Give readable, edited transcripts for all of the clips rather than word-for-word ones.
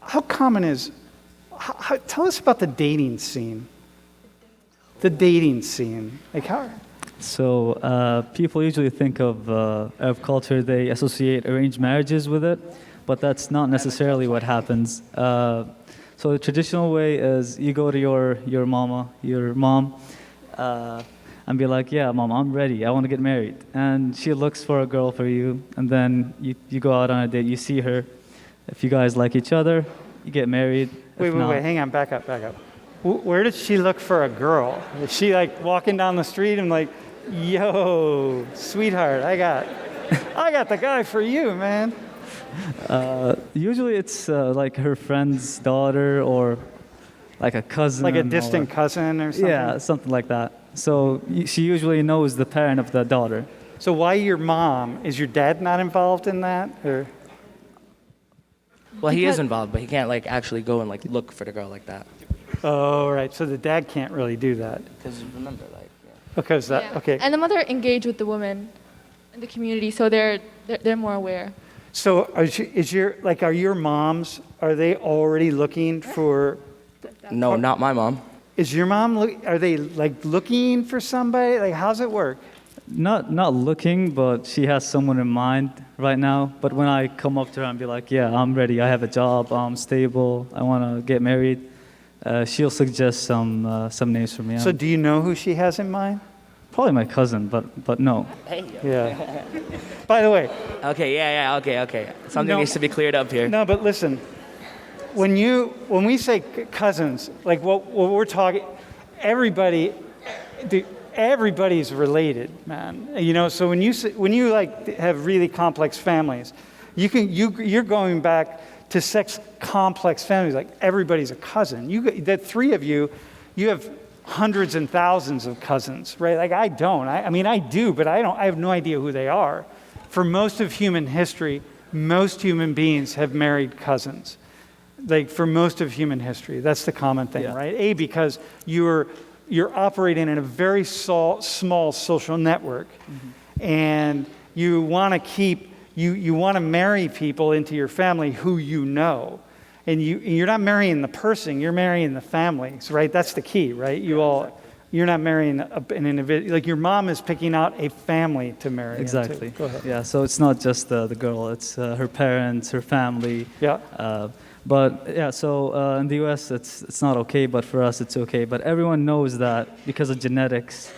how common is, tell us about the dating scene. The dating scene. Like how? So people usually think of Arab culture, they associate arranged marriages with it, but that's not necessarily what happens. So the traditional way is you go to your mom, and be like, yeah, mom, I'm ready. I want to get married. And she looks for a girl for you, and then you go out on a date. You see her. If you guys like each other, you get married. Wait, hang on, back up. Where did she look for a girl? Is she like walking down the street and like, yo, sweetheart, I got the guy for you, man. Usually it's like her friend's daughter or like a cousin. Like a distant cousin or something? Yeah, something like that. So she usually knows the parent of the daughter. So why your mom? Is your dad not involved in that? Or? Well, he is involved, but he can't like actually go and like look for the girl like that. Oh, right. So the dad can't really do that. Because remember, like. Yeah. Because that. Yeah. Okay. And the mother engaged with the woman in the community, so they're more aware. So are your moms? Are they already looking for? No, not my mom. Is your mom? Are they like looking for somebody? Like how's it work? Not looking, but she has someone in mind right now. But when I come up to her and be like, yeah, I'm ready. I have a job. I'm stable. I want to get married. She'll suggest some names for me. So do you know who she has in mind? Probably my cousin, but no. Hey. Yeah. By the way. Okay. Yeah. Okay. Something needs to be cleared up here. No, but listen. When we say cousins, like what we're talking, everybody's related, man. You know, so when you like have really complex families, you're going back to sex complex families. Like everybody's a cousin. The three of you have hundreds and thousands of cousins, right? Like I don't. I mean I do, but I don't. I have no idea who they are. For most of human history, most human beings have married cousins. Like for most of human history, that's the common thing, yeah. right? Because you're operating in a very small social network, and you want to marry people into your family who you know, and you're not marrying the person, you're marrying the families, right? That's the key, right? You're not marrying an individual. Like your mom is picking out a family to marry. Exactly. Into. Go ahead. Yeah. So it's not just the girl; it's her parents, her family. Yeah. But yeah, so in the U.S. it's not okay, but for us it's okay. But everyone knows that because of genetics,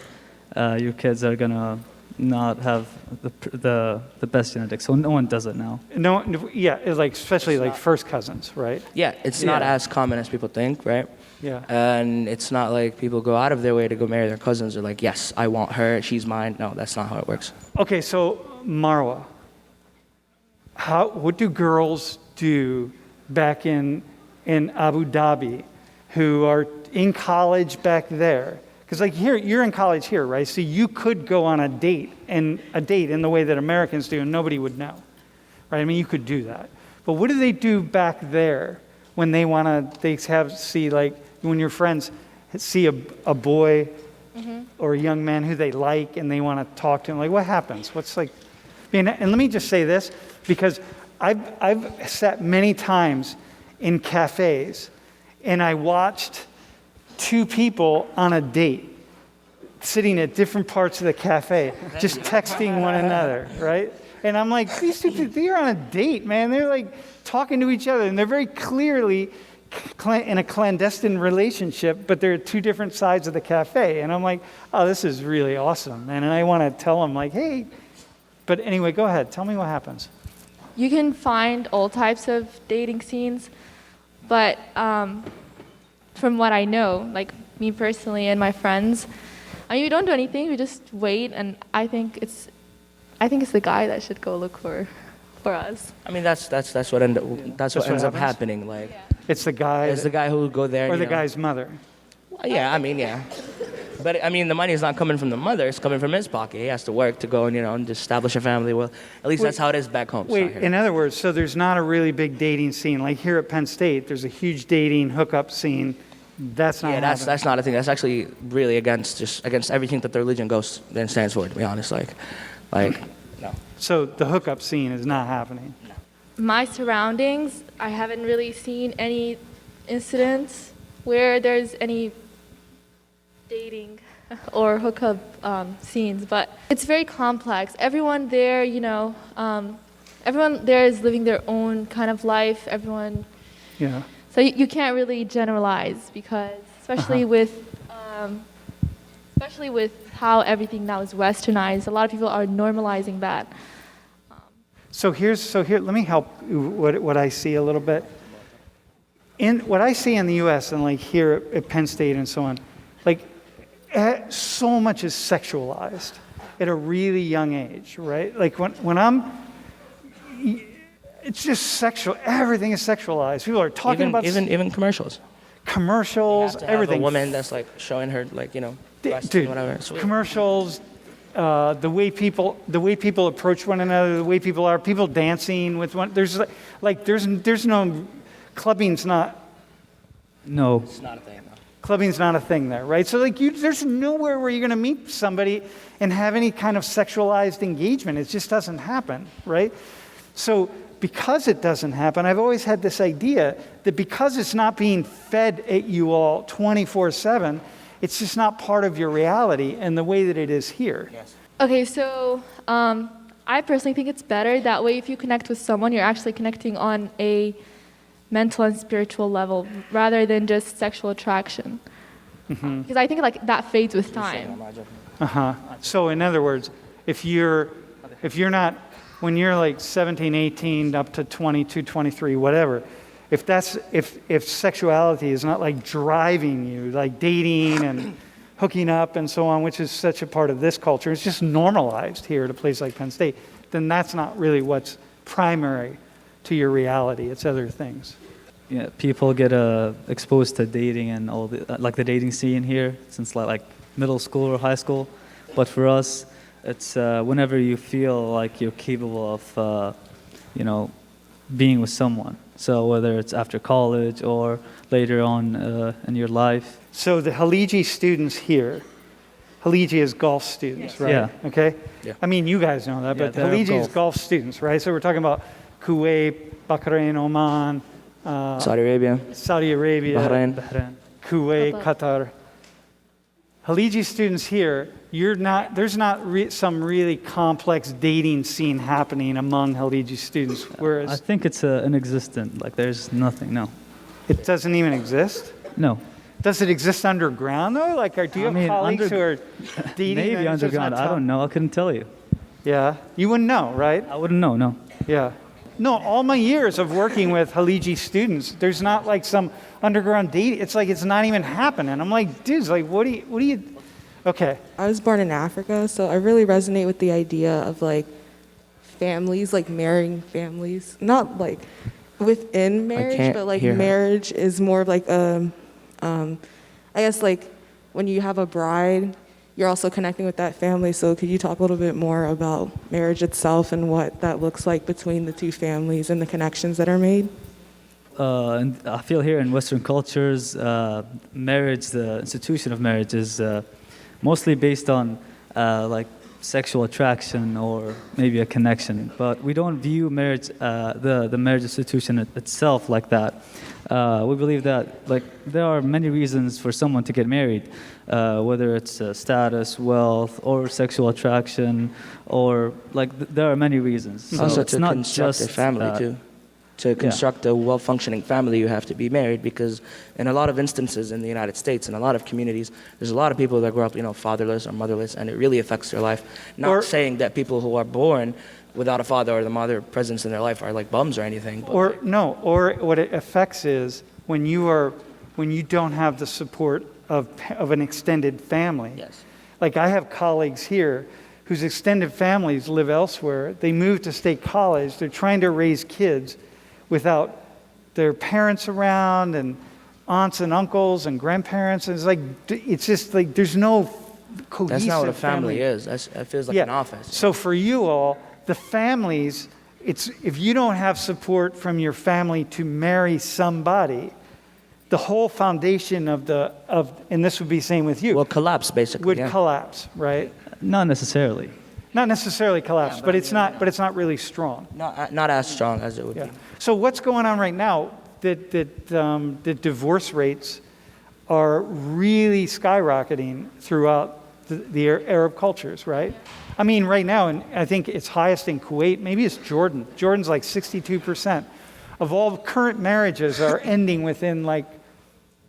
your kids are gonna not have the best genetics. So no one does it now. No, yeah, it's like especially like first cousins, right? Yeah, it's not as common as people think, right? Yeah. And it's not like people go out of their way to go marry their cousins. They're like, yes, I want her, she's mine. No, that's not how it works. Okay, so Marwa, what do girls do back in Abu Dhabi who are in college back there? Because like here, you're in college here, right? So you could go on a date in the way that Americans do, and nobody would know, right? I mean, you could do that. But what do they do back there when they want to? See like when your friends see a boy or a young man who they like, and they want to talk to him. Like, what happens? What's like? And let me just say this, because I've sat many times in cafes, and I watched two people on a date sitting at different parts of the cafe, just texting one another, right? And I'm like, these two people, they're on a date, man. They're like talking to each other, and they're very clearly in a clandestine relationship, but they're at two different sides of the cafe. And I'm like, oh, this is really awesome, man. And I want to tell them, like, hey. But anyway, go ahead. Tell me what happens. You can find all types of dating scenes, but from what I know, like me personally and my friends, I mean, we don't do anything. We just wait, and I think it's the guy that should go look for us. I mean, that's what ends up happening. Like, it's the guy. It's the guy who would go there. Or the guy's mother. Well, yeah, I mean, yeah. But I mean, the money is not coming from the mother; it's coming from his pocket. He has to work to go and establish a family. Well, at least that's how it is back home. Wait, in other words, so there's not a really big dating scene like here at Penn State. There's a huge dating hookup scene. That's not. Yeah, that's not a thing. That's actually really against everything that the religion stands for. To be honest, like no. So the hookup scene is not happening. No. my surroundings, I haven't really seen any incidents where there's any dating or hookup scenes, but it's very complex. Everyone there, everyone there is living their own kind of life. Everyone, Yeah. so you can't really generalize because, especially with how everything now is westernized, a lot of people are normalizing that. So here, let me help what I see a little bit. In what I see in the U.S. and like here at Penn State and so on, like so much is sexualized at a really young age, right? Like it's just sexual. Everything is sexualized. People are talking about even commercials. Commercials, You have to have everything. a woman that's like showing her like breasts Dude, and whatever. Sweet. commercials, the way people approach one another, the way people dancing with one. There's no clubbing's not. No. It's not a thing. No. Clubbing's not a thing there, right? So there's nowhere where you're going to meet somebody and have any kind of sexualized engagement. It just doesn't happen, right? So because it doesn't happen, I've always had this idea that because it's not being fed at you all 24/7, it's just not part of your reality in the way that it is here. Yes. Okay, so I personally think it's better that way. If you connect with someone, you're actually connecting on a mental and spiritual level rather than just sexual attraction. Because I think like that fades with time. So in other words, if you're not, when you're like 17, 18, up to 22, 23, whatever, if sexuality is not like driving you, like dating and hooking up and so on, which is such a part of this culture, it's just normalized here at a place like Penn State, then that's not really what's primary to your reality. It's other things. Yeah, people get exposed to dating and all the dating scene here since like middle school or high school. But for us, it's whenever you feel like you're capable of, being with someone. So whether it's after college or later on in your life. So the Haliji students here, Haliji is golf students, right? Yeah. Okay? Yeah. I mean, you guys know that, Yeah, but they're Haliji is golf. golf students, right? So we're talking about Kuwait, Bahrain, Oman, Saudi Arabia, Saudi Arabia, Bahrain. Kuwait, Qatar. Qatar. Haliji students here, there's not some really complex dating scene happening among Haliji students, I whereas think it's inexistent. Like there's nothing. No. it doesn't even exist. No. Does it exist underground though? Like, do you have colleagues who are dating? Maybe and it's just underground. not I don't know. I couldn't tell you. Yeah, you wouldn't know, right? I wouldn't know. No. Yeah. No, all my years of working with Haliji students, there's not like some underground date. It's like it's not even happening. I'm like, dudes, like, what do you? Okay. I was born in Africa, so I really resonate with the idea of like families, like marrying families, not like within marriage, can't but like hear her. marriage is more of like I guess like when you have a bride, you're also connecting with that family. So could you talk a little bit more about marriage itself and what that looks like between the two families and the connections that are made? And I feel here in Western cultures, marriage, the institution of marriage is mostly based on like sexual attraction or maybe a connection. But we don't view marriage, the marriage institution itself like that. We believe that like there are many reasons for someone to get married, whether it's status, wealth, or sexual attraction, or like there are many reasons. So Also it's to not construct just a family that. too. To construct a well-functioning family, you have to be married because in a lot of instances in the United States, in a lot of communities, there's a lot of people that grow up, fatherless or motherless, and it really affects their life. Not saying that people who are born without a father or the mother presence in their life are like bums or anything. But Or what it affects is when you don't have the support of an extended family. yes. Like I have colleagues here whose extended families live elsewhere. They move to state college. They're trying to raise kids without their parents around and aunts and uncles and grandparents. And it's just like there's no cohesive That's not what a family is. It feels like an office. So for you all, the families, if you don't have support from your family to marry somebody, the whole foundation and this would be same with you, Will collapse, basically. would yeah. collapse, right? Not necessarily. Not necessarily collapsed, but it's not really strong. Not as strong as it would Yeah. be. So what's going on right now? The divorce rates are really skyrocketing throughout the Arab cultures, right? I mean, right now, and I think it's highest in Kuwait. Maybe it's Jordan. Jordan's like 62% of all current marriages are ending within like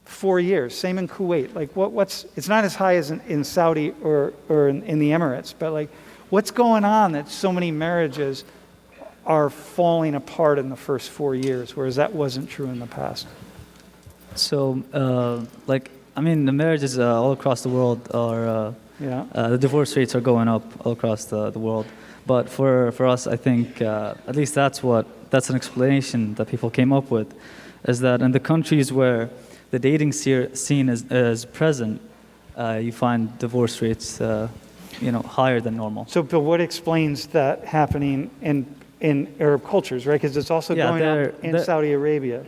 4 years. Same in Kuwait. Like, what's? It's not as high as in Saudi or in the Emirates, but like, what's going on that so many marriages are falling apart in the first 4 years, whereas that wasn't true in the past? So, the marriages all across the world are, the divorce rates are going up all across the world. But for us, I think, at least that's an explanation that people came up with, is that in the countries where the dating scene is present, you find divorce rates, higher than normal. So, but what explains that happening in Arab cultures, right? Because it's also going on in Saudi Arabia.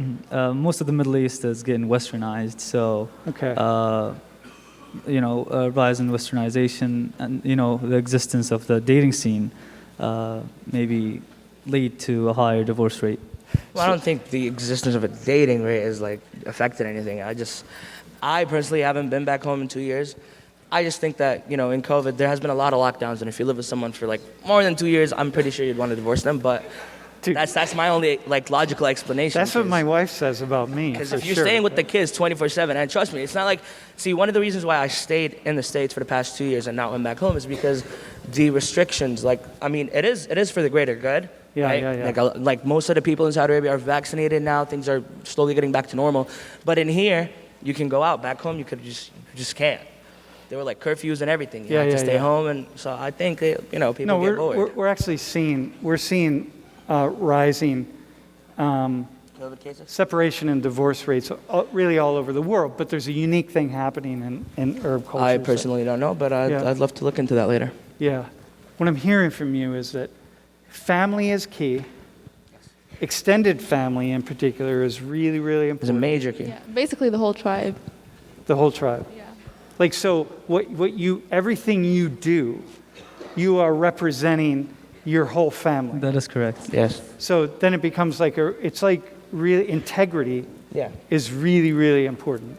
Most of the Middle East is getting westernized, so Okay. Rise in westernization and the existence of the dating scene maybe lead to a higher divorce rate. Well, I don't think the existence of a dating rate is like affected anything. I personally haven't been back home in 2 years. I just think that, in COVID, there has been a lot of lockdowns, and if you live with someone for like more than 2 years, I'm pretty sure you'd want to divorce them. But Dude, that's my only like logical explanation. that's what my wife says about me. Because for if you're sure. staying with the kids 24/7, and trust me, it's not like, see, one of the reasons why I stayed in the States for the past 2 years and not went back home is because the restrictions, it is for the greater good. Yeah, right? yeah. Like most of the people in Saudi Arabia are vaccinated now. Things are slowly getting back to normal. But in here, you can go out. Back home, you just can't. There were like curfews and everything. You have to stay home, and so I think people get bored. We're actually seeing rising COVID cases? separation and divorce rates really all over the world. But there's a unique thing happening in Arab cultures. I personally don't know, but I'd love to look into that later. Yeah. What I'm hearing from you is that family is key. Extended family in particular is really, really It's a important. major key. Yeah, basically the whole tribe. The whole tribe. Yeah. Like, so everything you do, you are representing your whole family. That is correct. Yes. So then it becomes it's like really integrity Yeah. is really, really important.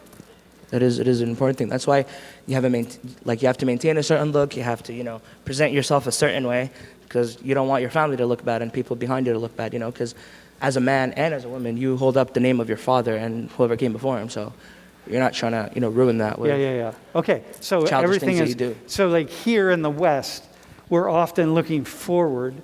It is an important thing. That's why you have to maintain a certain look. You have to, present yourself a certain way, because you don't want your family to look bad and people behind you to look bad, because as a man and as a woman, you hold up the name of your father and whoever came before him. So you're not trying to, ruin that with Yeah. Okay, so childish everything things is that you do. so like here in the West, we're often looking forward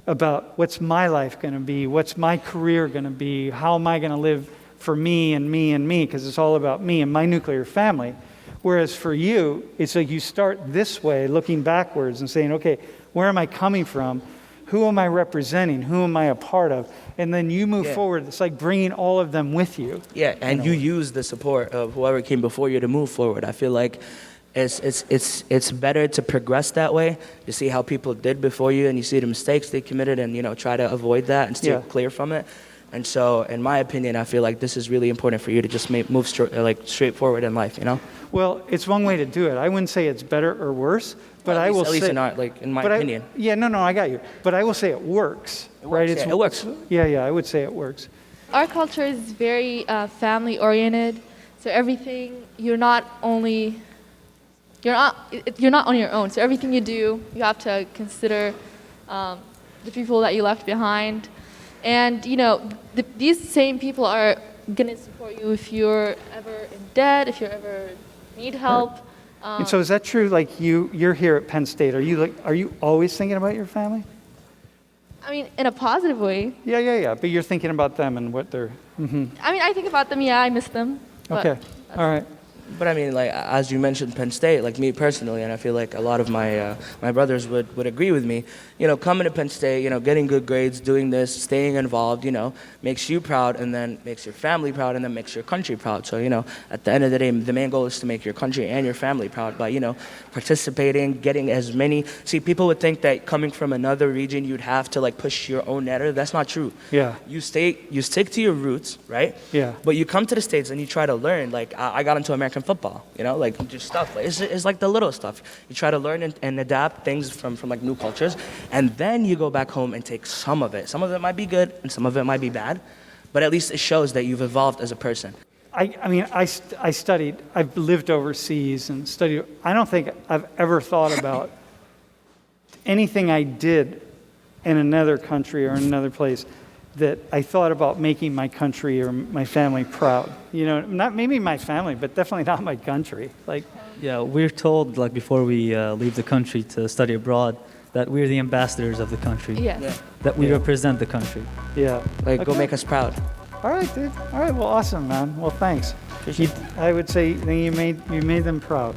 about what's my life going to be, what's my career going to be, how am I going to live for me and me and me, because it's all about me and my nuclear family. Whereas for you, it's like you start this way, looking backwards and saying, okay, where am I coming from? Who am I representing? Who am I a part of? And then you move forward. It's like bringing all of them with you. Yeah, and you use the support of whoever came before you to move forward. I feel like it's better to progress that way. You see how people did before you, and you see the mistakes they committed, and try to avoid that and steer clear from it. And so, in my opinion, I feel like this is really important for you to just move straight forward in life. Well, it's one way to do it. I wouldn't say it's better or worse, but I will say... At least in my opinion. No, I got you. But I will say it works. It works, right? it works. Yeah, I would say it works. Our culture is very family oriented, so everything you're not on your own. So everything you do, you have to consider the people that you left behind, and these same people are gonna support you if you're ever in debt, if you ever need help. And so is that true? Like you're here at Penn State. Are you always thinking about your family? I mean, in a positive way. Yeah. But you're thinking about them and what they're... I mean, I think about them. Yeah, I miss them. But Okay. All right. But I mean, like, as you mentioned, Penn State, like me personally, and I feel like a lot of my my brothers would agree with me. Coming to Penn State, getting good grades, doing this, staying involved, makes you proud, and then makes your family proud, and then makes your country proud. So, at the end of the day, the main goal is to make your country and your family proud by, participating, getting as many. See, people would think that coming from another region, you'd have to like push your own narrative. That's not true. Yeah. You stick to your roots, right? Yeah. But you come to the States and you try to learn. Like, I got into American American football, you know, like just stuff. It's like the little stuff. You try to learn and adapt things from like new cultures, and then you go back home and take some of it. Some of it might be good, and some of it might be bad, but at least it shows that you've evolved as a person. I mean, I studied, I've lived overseas and studied. I don't think I've ever thought about anything I did in another country or in another place that I thought about making my country or my family proud. You know, not maybe my family, but definitely not my country. Like, Yeah, we're told like before we leave the country to study abroad that we're the ambassadors of the country. Yes. Yeah. That we represent the country. yeah. Like, go Okay. make us proud. All right, dude. All right, well, awesome, man. Well, thanks. I would say you made them proud.